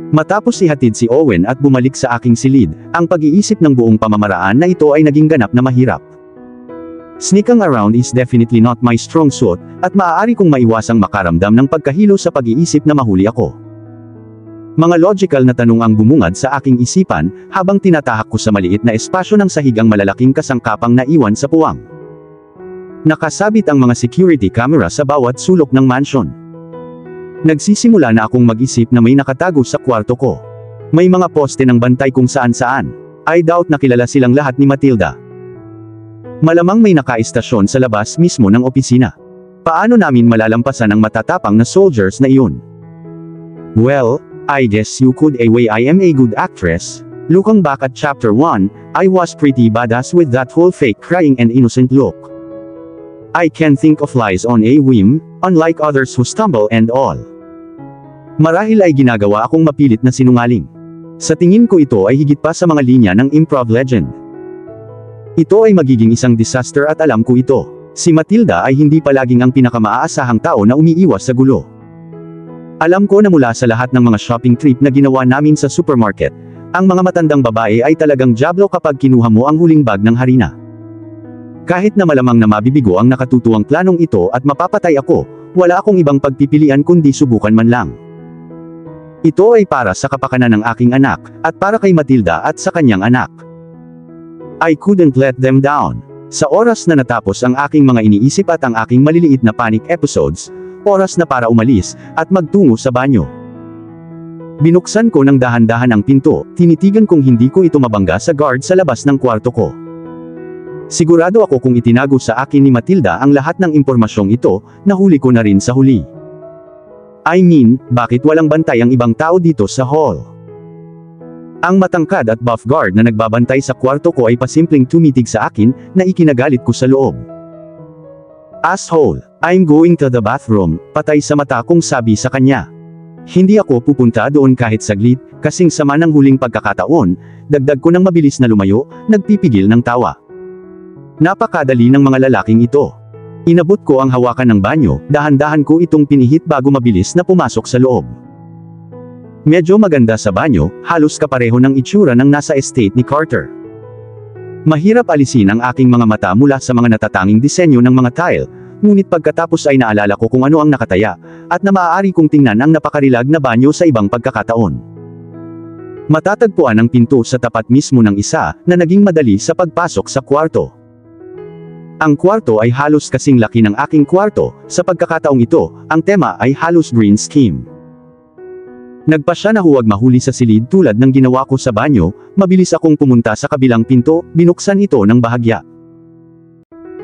Matapos ihatid si Owen at bumalik sa aking silid, ang pag-iisip ng buong pamamaraan na ito ay naging ganap na mahirap. Sneaking around is definitely not my strong suit, at maaari kong maiwasang makaramdam ng pagkahilo sa pag-iisip na mahuli ako. Mga logical na tanong ang bumungad sa aking isipan, habang tinatahak ko sa maliit na espasyo ng sahig ang malalaking kasangkapang naiwan sa puwang. Nakasabit ang mga security camera sa bawat sulok ng mansion. Nagsisimula na akong mag-isip na may nakatago sa kwarto ko. May mga poste ng bantay kung saan-saan. I doubt na kilala silang lahat ni Matilda. Malamang may nakaistasyon sa labas mismo ng opisina. Paano namin malalampasan ang matatapang na soldiers na iyon? Well, I guess you could say I am a good actress. Looking back at chapter 1, I was pretty badass with that whole fake crying and innocent look. I can think of lies on a whim, unlike others who stumble and all. Marahil ay ginagawa akong mapilit na sinungaling. Sa tingin ko ito ay higit pa sa mga linya ng improv legend. Ito ay magiging isang disaster at alam ko ito. Si Matilda ay hindi palaging ang pinakamaasahang tao na umiiwas sa gulo. Alam ko na mula sa lahat ng mga shopping trip na ginawa namin sa supermarket, ang mga matandang babae ay talagang diablo kapag kinuha mo ang huling bag ng harina. Kahit na malamang na mabibigo ang nakatutuwang planong ito at mapapatay ako, wala akong ibang pagpipilian kundi subukan man lang. Ito ay para sa kapakanan ng aking anak, at para kay Matilda at sa kanyang anak. I couldn't let them down. Sa oras na natapos ang aking mga iniisip at ang aking maliliit na panic episodes, oras na para umalis, at magtungo sa banyo. Binuksan ko ng dahan-dahan ang pinto, tinitigan kong hindi ko ito mabangga sa guard sa labas ng kwarto ko. Sigurado ako kung itinago sa akin ni Matilda ang lahat ng impormasyong ito, nahuli ko na rin sa huli. I mean, bakit walang bantay ang ibang tao dito sa hall? Ang matangkad at buff guard na nagbabantay sa kwarto ko ay pasimpleng tumitig sa akin, na ikinagalit ko sa loob. Asshole, I'm going to the bathroom, patay sa mata kong sabi sa kanya. Hindi ako pupunta doon kahit saglit, kasing sama ng huling pagkakataon, dagdag ko ng mabilis na lumayo, nagpipigil ng tawa. Napakadali ng mga lalaking ito. Inabot ko ang hawakan ng banyo, dahan-dahan ko itong pinihit bago mabilis na pumasok sa loob. Medyo maganda sa banyo, halos kapareho ng itsura ng nasa estate ni Carter. Mahirap alisin ang aking mga mata mula sa mga natatanging disenyo ng mga tile, ngunit pagkatapos ay naalala ko kung ano ang nakataya, at na maaari kong tingnan ang napakarilag na banyo sa ibang pagkakataon. Matatagpuan ang pinto sa tapat mismo ng isa, na naging madali sa pagpasok sa kwarto. Ang kwarto ay halos kasing laki ng aking kwarto, sa pagkakataong ito, ang tema ay halos green scheme. Nagpa siya na huwag mahuli sa silid tulad ng ginawa ko sa banyo, mabilis akong pumunta sa kabilang pinto, binuksan ito ng bahagya.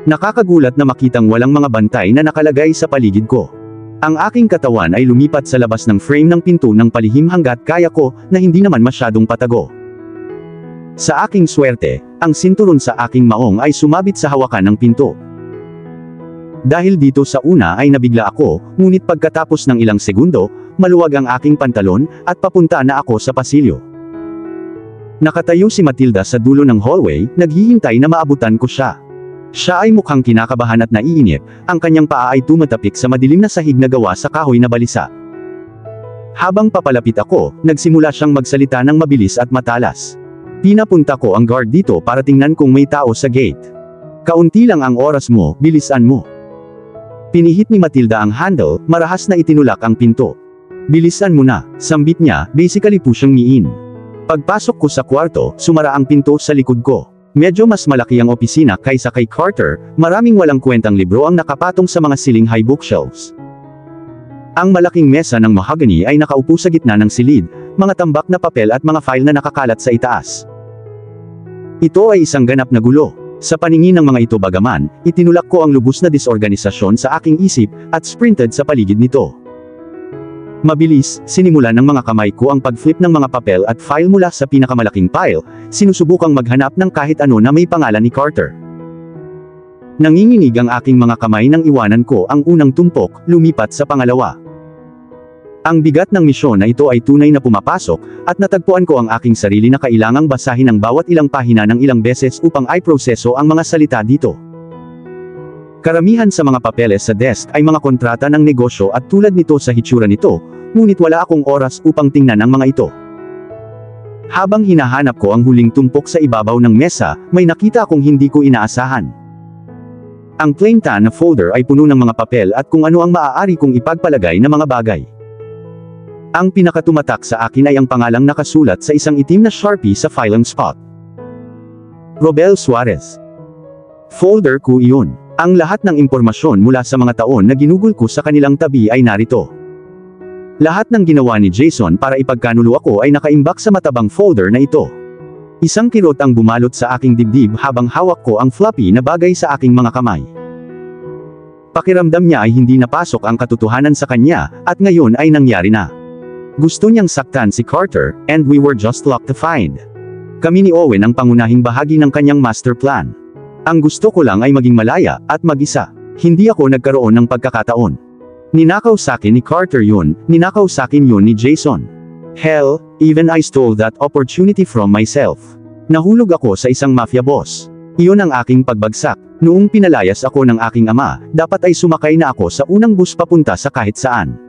Nakakagulat na makitang walang mga bantay na nakalagay sa paligid ko. Ang aking katawan ay lumipat sa labas ng frame ng pinto ng palihim hanggat kaya ko, na hindi naman masyadong patago. Sa aking swerte, ang sinturon sa aking maong ay sumabit sa hawakan ng pinto. Dahil dito sa una ay nabigla ako, ngunit pagkatapos ng ilang segundo, maluwag ang aking pantalon, at papunta na ako sa pasilyo. Nakatayo si Matilda sa dulo ng hallway, naghihintay na maabutan ko siya. Siya ay mukhang kinakabahan at naiinip, ang kanyang paa ay tumatapik sa madilim na sahig na gawa sa kahoy na balisa. Habang papalapit ako, nagsimula siyang magsalita ng mabilis at matalas. Pinapunta ko ang guard dito para tingnan kung may tao sa gate. Kaunti lang ang oras mo, bilisan mo. Pinihit ni Matilda ang handle, marahas na itinulak ang pinto. Bilisan mo na, sambit niya, basically pushing me in. Pagpasok ko sa kwarto, sumara ang pinto sa likod ko. Medyo mas malaki ang opisina kaysa kay Carter, maraming walang kwentang libro ang nakapatong sa mga ceiling high bookshelves. Ang malaking mesa ng mahogany ay nakaupo sa gitna ng silid, mga tambak na papel at mga file na nakakalat sa itaas. Ito ay isang ganap na gulo. Sa paningin ng mga ito bagaman, itinulak ko ang lubos na disorganisasyon sa aking isip, at sprinted sa paligid nito. Mabilis, sinimulan ng mga kamay ko ang pag-flip ng mga papel at file mula sa pinakamalaking pile, sinusubukang maghanap ng kahit ano na may pangalan ni Carter. Nanginginig ang aking mga kamay nang iwanan ko ang unang tumpok, lumipat sa pangalawa. Ang bigat ng misyon na ito ay tunay na pumapasok, at natagpuan ko ang aking sarili na kailangang basahin ang bawat ilang pahina ng ilang beses upang i-proseso ang mga salita dito. Karamihan sa mga papeles sa desk ay mga kontrata ng negosyo at tulad nito sa hitsura nito, ngunit wala akong oras upang tingnan ang mga ito. Habang hinahanap ko ang huling tumpok sa ibabaw ng mesa, may nakita akong hindi ko inaasahan. Ang plain tan na folder ay puno ng mga papel at kung ano ang maaari kong ipagpalagay na mga bagay. Ang pinakatumatak sa akin ay ang pangalang nakasulat sa isang itim na Sharpie sa filing spot. Robel Suarez. Folder ko iyon. Ang lahat ng impormasyon mula sa mga taon na ginugol ko sa kanilang tabi ay narito. Lahat ng ginawa ni Jason para ipagkanulo ako ay nakaimbak sa matabang folder na ito. Isang kirot ang bumalot sa aking dibdib habang hawak ko ang floppy na bagay sa aking mga kamay. Pakiramdam niya ay hindi napasok ang katotohanan sa kanya, at ngayon ay nangyari na. Gusto niyang saktan si Carter, and we were just luck to find. Kami ni Owen ang pangunahing bahagi ng kanyang master plan. Ang gusto ko lang ay maging malaya, at mag-isa. Hindi ako nagkaroon ng pagkakataon. Ninakaw sa akin ni Carter yun, ninakaw sa akin yun ni Jason. Hell, even I stole that opportunity from myself. Nahulog ako sa isang mafia boss. Iyon ang aking pagbagsak. Noong pinalayas ako ng aking ama, dapat ay sumakay na ako sa unang bus papunta sa kahit saan.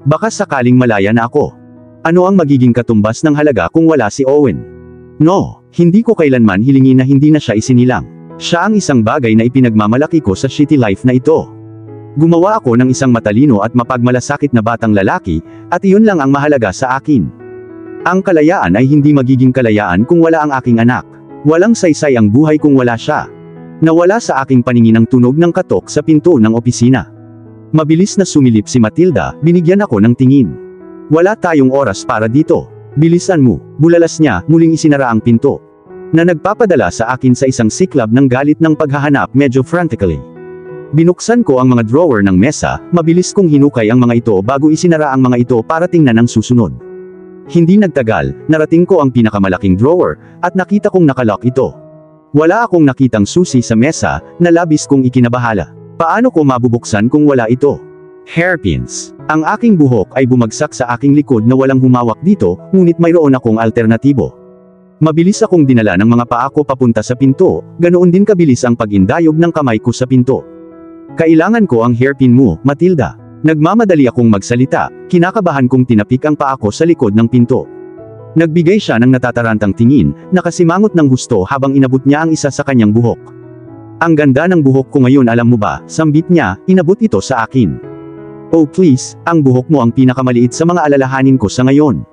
Baka sakaling malaya na ako. Ano ang magiging katumbas ng halaga kung wala si Owen? No, hindi ko kailanman hilingin na hindi na siya isinilang. Siya ang isang bagay na ipinagmamalaki ko sa shitty life na ito. Gumawa ako ng isang matalino at mapagmalasakit na batang lalaki, at iyon lang ang mahalaga sa akin. Ang kalayaan ay hindi magiging kalayaan kung wala ang aking anak. Walang saysay ang buhay kung wala siya. Nawala sa aking paningin ang tunog ng katok sa pinto ng opisina. Mabilis na sumilip si Matilda, binigyan ako ng tingin. Wala tayong oras para dito. Bilisan mo, bulalas niya, muling isinara ang pinto. Na nagpapadala sa akin sa isang siklab ng galit ng paghahanap medyo frantically. Binuksan ko ang mga drawer ng mesa, mabilis kong hinukay ang mga ito bago isinara ang mga ito para tingnan ang susunod. Hindi nagtagal, narating ko ang pinakamalaking drawer, at nakita kong nakalock ito. Wala akong nakitang susi sa mesa, na labis kong ikinabahala. Paano ko mabubuksan kung wala ito? Hairpins. Ang aking buhok ay bumagsak sa aking likod na walang humawak dito, ngunit mayroon akong alternatibo. Mabilis akong dinala ng mga paa ko papunta sa pinto, ganoon din kabilis ang pag-indayog ng kamay ko sa pinto. Kailangan ko ang hairpin mo, Matilda. Nagmamadali akong magsalita, kinakabahan kong tinapik ang paa ko sa likod ng pinto. Nagbigay siya ng natatarantang tingin, nakasimangot ng husto habang inabot niya ang isa sa kanyang buhok. Ang ganda ng buhok ko ngayon, alam mo ba, sambit niya, inabot ito sa akin. Oh please, ang buhok mo ang pinakamaliit sa mga alalahanin ko sa ngayon.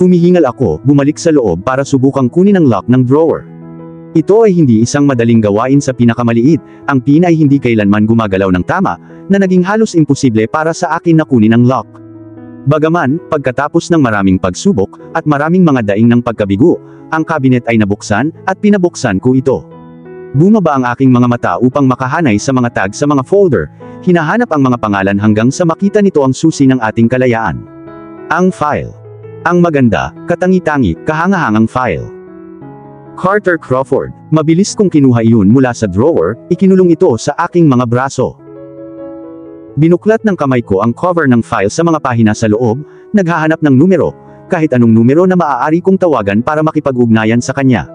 Humihingal ako, bumalik sa loob para subukang kunin ang lock ng drawer. Ito ay hindi isang madaling gawain sa pinakamaliit, ang pin ay hindi kailanman gumagalaw ng tama, na naging halos imposible para sa akin na kunin ang lock. Bagaman, pagkatapos ng maraming pagsubok, at maraming mga daing ng pagkabigo, ang cabinet ay nabuksan, at pinabuksan ko ito. Bumaba ang aking mga mata upang makahanay sa mga tag sa mga folder, hinahanap ang mga pangalan hanggang sa makita nito ang susi ng ating kalayaan. Ang file. Ang maganda, katangi-tangi, kahangahangang file. Carter Crawford. Mabilis kong kinuha iyon mula sa drawer, ikinulong ito sa aking mga braso. Binuklat ng kamay ko ang cover ng file sa mga pahina sa loob, naghahanap ng numero, kahit anong numero na maaari kong tawagan para makipag-ugnayan sa kanya.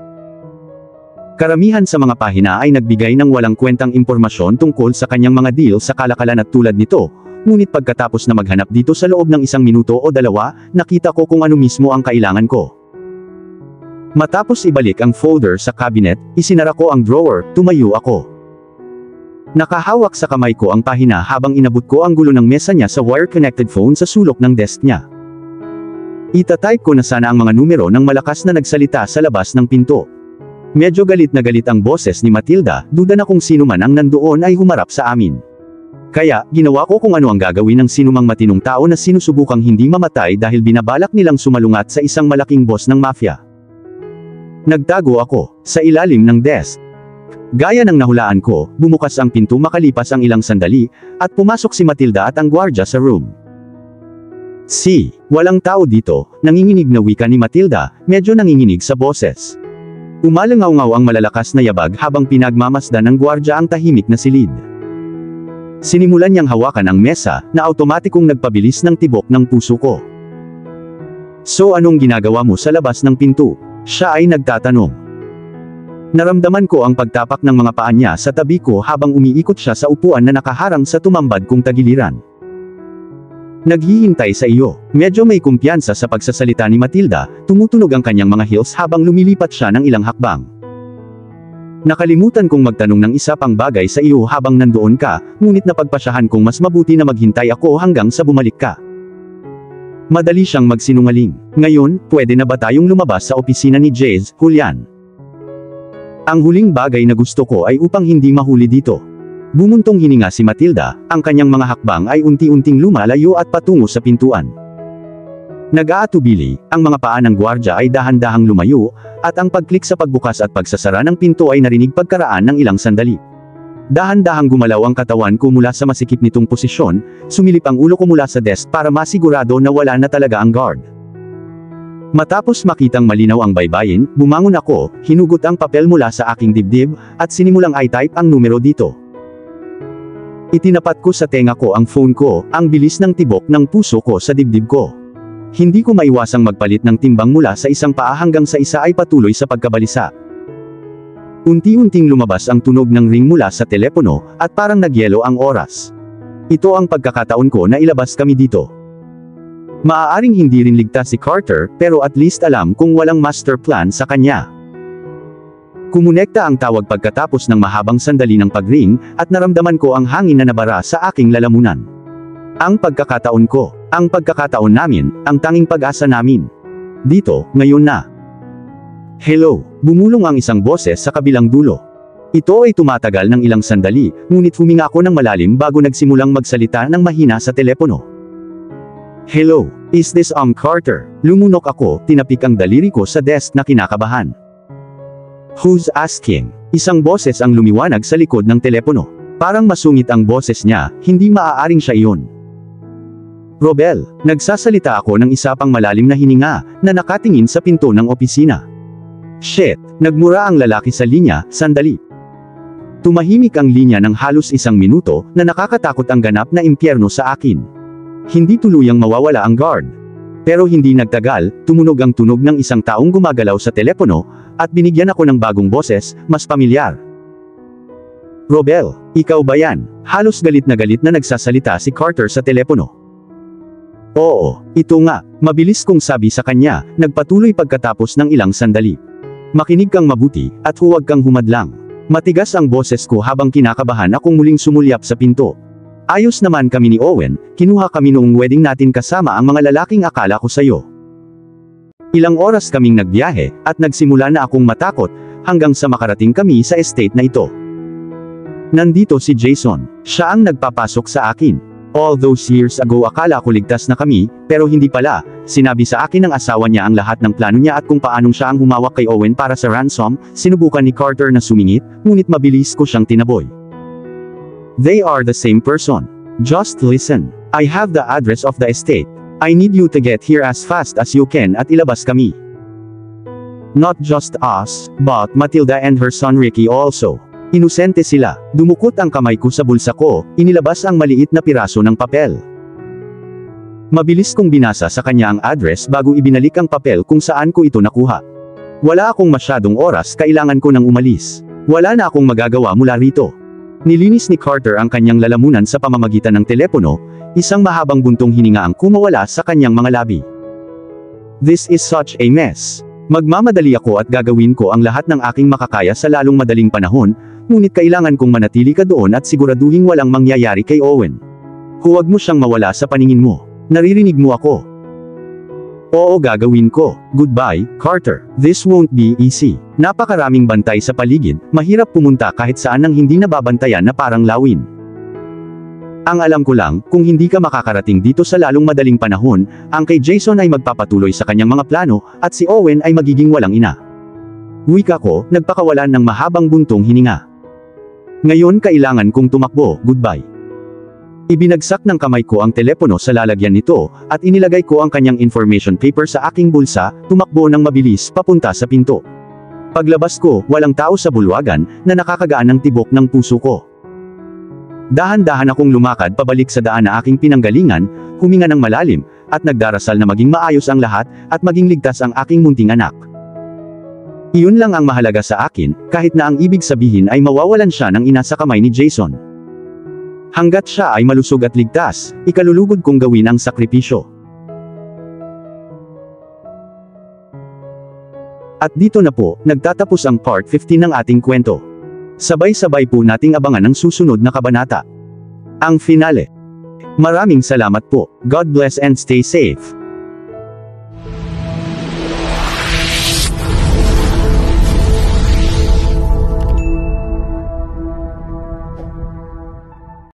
Karamihan sa mga pahina ay nagbigay ng walang kwentang impormasyon tungkol sa kanyang mga deal sa kalakalan at tulad nito, ngunit pagkatapos na maghanap dito sa loob ng 1 minuto o 2, nakita ko kung ano mismo ang kailangan ko. Matapos ibalik ang folder sa cabinet, isinara ko ang drawer, tumayo ako. Nakahawak sa kamay ko ang pahina habang inabot ko ang gulo ng mesa niya sa wire-connected phone sa sulok ng desk niya. Itatype ko na sana ang mga numero ng malakas na nagsalita sa labas ng pinto. Medyo galit na galit ang boses ni Matilda, duda na kung sino man ang nandoon ay humarap sa amin. Kaya, ginawa ko kung ano ang gagawin ng sinumang matinong tao na sinusubukang hindi mamatay dahil binabalak nilang sumalungat sa isang malaking boss ng mafia. Nagtago ako, sa ilalim ng desk. Gaya ng nahulaan ko, bumukas ang pinto makalipas ang ilang sandali, at pumasok si Matilda at ang gwardya sa room. Walang tao dito, nanginginig na wika ni Matilda, medyo nanginginig sa boses. Umalangaw-ngaw ang malalakas na yabag habang pinagmamasdan ng gwardya ang tahimik na silid. Sinimulan niyang hawakan ang mesa, na automatikong nagpabilis ng tibok ng puso ko. So anong ginagawa mo sa labas ng pinto? Siya ay nagtatanong. Naramdaman ko ang pagtapak ng mga paa niya sa tabi ko habang umiikot siya sa upuan na nakaharang sa tumambad kong tagiliran. Naghihintay sa iyo. Medyo may kumpiyansa sa pagsasalita ni Matilda, tumutunog ang kanyang mga heels habang lumilipat siya ng ilang hakbang. Nakalimutan kong magtanong ng isa pang bagay sa iyo habang nandoon ka, ngunit napagpasyahan kong mas mabuti na maghintay ako hanggang sa bumalik ka. Madali siyang magsinungaling. Ngayon, pwede na ba tayong lumabas sa opisina ni Jace, Julian? Ang huling bagay na gusto ko ay upang hindi mahuli dito. Bumuntong hininga si Matilda, ang kanyang mga hakbang ay unti-unting lumalayo at patungo sa pintuan. Nag-aatubili, ang mga paa ng gwardya ay dahan-dahang lumayo, at ang pagklik sa pagbukas at pagsasara ng pinto ay narinig pagkaraan ng ilang sandali. Dahan-dahang gumalaw ang katawan ko mula sa masikip nitong posisyon, sumilip ang ulo ko mula sa desk para masigurado na wala na talaga ang guard. Matapos makitang malinaw ang baybayin, bumangon ako, hinugot ang papel mula sa aking dibdib, at sinimulang i-type ang numero dito. Itinapat ko sa tenga ko ang phone ko, ang bilis ng tibok ng puso ko sa dibdib ko. Hindi ko maiwasang magpalit ng timbang mula sa isang paa hanggang sa isa ay patuloy sa pagkabalisa. Unti-unting lumabas ang tunog ng ring mula sa telepono, at parang nagyelo ang oras. Ito ang pagkakataon ko na ilabas kami dito. Maaaring hindi rin ligtas si Carter, pero at least alam kung walang master plan sa kanya. Kumonekta ang tawag pagkatapos ng mahabang sandali ng pag-ring, at naramdaman ko ang hangin na nabara sa aking lalamunan. Ang pagkakataon ko, ang pagkakataon namin, ang tanging pag-asa namin. Dito, ngayon na. Hello, bumulong ang isang boses sa kabilang dulo. Ito ay tumatagal ng ilang sandali, ngunit huminga ako ng malalim bago nagsimulang magsalita ng mahina sa telepono. Hello, is this Carter? Lumunok ako, tinapik ang daliri ko sa desk na kinakabahan. Who's asking? Isang boses ang lumiwanag sa likod ng telepono. Parang masungit ang boses niya, hindi maaaring siya iyon. Robel, nagsasalita ako ng isa pang malalim na hininga, na nakatingin sa pinto ng opisina. Shit, nagmura ang lalaki sa linya, sandali. Tumahimik ang linya ng halos isang minuto, na nakakatakot ang ganap na impyerno sa akin. Hindi tuluyang mawawala ang guard. Pero hindi nagtagal, tumunog ang tunog ng isang taong gumagalaw sa telepono, at binigyan ako ng bagong boses, mas pamilyar. Robel, ikaw ba yan? Halos galit na nagsasalita si Carter sa telepono. Oo, ito nga, mabilis kong sabi sa kanya, nagpatuloy pagkatapos ng ilang sandali. Makinig kang mabuti, at huwag kang humadlang. Matigas ang boses ko habang kinakabahan akong muling sumulyap sa pinto. Ayos naman kami ni Owen, kinuha kami noong wedding natin kasama ang mga lalaking akala ko sayo. Ilang oras kaming nagbiyahe, at nagsimula na akong matakot, hanggang sa makarating kami sa estate na ito. Nandito si Jason, siya ang nagpapasok sa akin. All those years ago akala ko ligtas na kami, pero hindi pala. Sinabi sa akin ng asawa niya ang lahat ng plano niya at kung paanong siya ang humawak kay Owen para sa ransom. Sinubukan ni Carter na sumingit, ngunit mabilis ko siyang tinaboy. They are the same person. Just listen. I have the address of the estate. I need you to get here as fast as you can at ilabas kami. Not just us, but Matilda and her son Ricky also. Inosente sila. Dumukot ang kamay ko sa bulsa ko, inilabas ang maliit na piraso ng papel. Mabilis kong binasa sa kanya ang address bago ibinalik ang papel kung saan ko ito nakuha. Wala akong masyadong oras, kailangan ko nang umalis. Wala na akong magagawa mula rito. Nilinis ni Carter ang kanyang lalamunan sa pamamagitan ng telepono, isang mahabang buntong hininga ang kumawala sa kanyang mga labi. This is such a mess. Magmamadali ako at gagawin ko ang lahat ng aking makakaya sa lalong madaling panahon, ngunit kailangan kong manatili ka doon at siguraduhin walang mangyayari kay Owen. Huwag mo siyang mawala sa paningin mo. Naririnig mo ako? Oo, gagawin ko. Goodbye, Carter. This won't be easy. Napakaraming bantay sa paligid, mahirap pumunta kahit saan nang hindi nababantayan na parang lawin. Ang alam ko lang, kung hindi ka makakarating dito sa lalong madaling panahon, ang kay Jason ay magpapatuloy sa kanyang mga plano, at si Owen ay magiging walang ina. Wika ko, nagpakawalan ng mahabang buntong hininga. Ngayon kailangan kong tumakbo, goodbye. Ibinagsak ng kamay ko ang telepono sa lalagyan nito, at inilagay ko ang kanyang information paper sa aking bulsa, tumakbo ng mabilis papunta sa pinto. Paglabas ko, walang tao sa bulwagan, na nakakagaan ng tibok ng puso ko. Dahan-dahan akong lumakad pabalik sa daan na aking pinanggalingan, huminga ng malalim, at nagdarasal na maging maayos ang lahat, at maging ligtas ang aking munting anak. Iyon lang ang mahalaga sa akin, kahit na ang ibig sabihin ay mawawalan siya ng ina sa kamay ni Jason. Hanggat siya ay malusog at ligtas, ikalulugod kong gawin ang sakripisyo. At dito na po, nagtatapos ang part 15 ng ating kwento. Sabay-sabay po nating abangan ang susunod na kabanata. Ang finale. Maraming salamat po. God bless and stay safe.